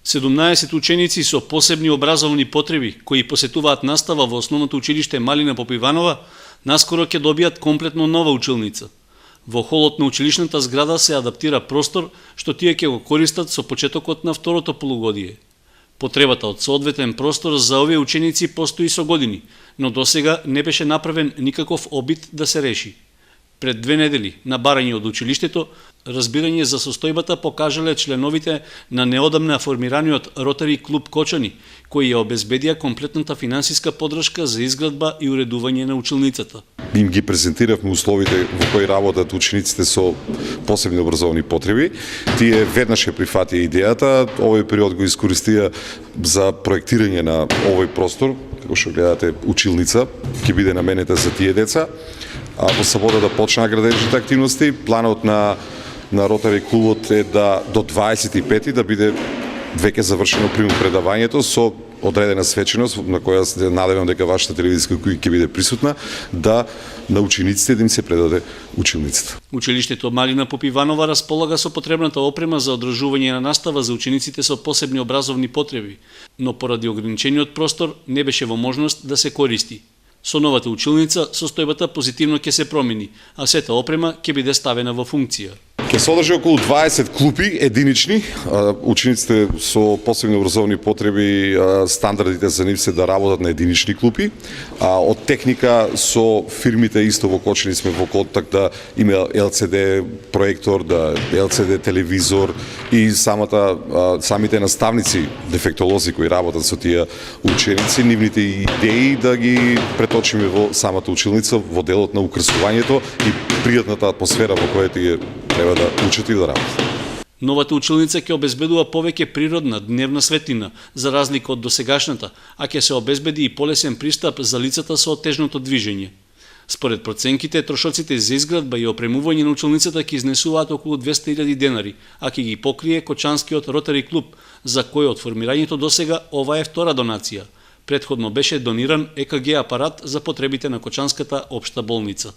17 ученици со посебни образовни потреби, кои посетуваат настава во основното училиште Малина Попиванова, наскоро ќе добијат комплетно нова училница. Во холот на училишната зграда се адаптира простор, што тие ќе го користат со почетокот на второто полугодие. Потребата од соодветен простор за овие ученици постои со години, но досега не беше направен никаков обид да се реши. Пред 2 недели, на барање од училиштето, разбирање за состојбата покажале членовите на неодамна формираниот Ротари клуб Кочани, кои ја обезбедија комплетната финансиска поддршка за изградба и уредување на училницата. Им ги презентиравме условите во кои работат учениците со посебни образовни потреби. Тие веднаш ја прифатија идејата, овој период го искористија за проектирање на овој простор, како што гледате, училница ќе биде наменета за тие деца. А во сабота да почнаа градежните активности. Планот на Ротари клубот е да до 25 да биде веќе завршено предавањето со одредена свеченост на која се надевам дека вашата телевизија ќе биде присутна, да на учениците да им се предаде училницата. Училиштето Малина Попиванова располага со потребната опрема за одржување на настава за учениците со посебни образовни потреби, но поради ограничениот простор не беше во можност да се користи. Со новата училница состојбата позитивно ќе се промени, а сета опрема ќе биде ставена во функција. Ќе содржи околу 20 клупи единични. Учениците со посебни образовни потреби, стандардите за нив се да работат на единични клупи. Од техника со фирмите исто во Кочани сме во контакт да има LCD проектор, да LCD телевизор и самите наставници, дефектолози кои работат со тие ученици, нивните идеи да ги преточиме во самата училница, во делот на украсувањето и пријатната атмосфера во која тие треба да учат и да работат. Новата училница ќе обезбедува повеќе природна дневна светлина, за разлика од досегашната, а ќе се обезбеди и полесен пристап за лицата со отежното движење. Според проценките, трошоците за изградба и опремување на училницата ќе изнесуваат околу 200.000 денари, а ќе ги покрие Кочанскиот Ротари клуб, за кој од формирањето досега ова е втора донација. Претходно беше дониран ЕКГ апарат за потребите на Кочанската општа болница.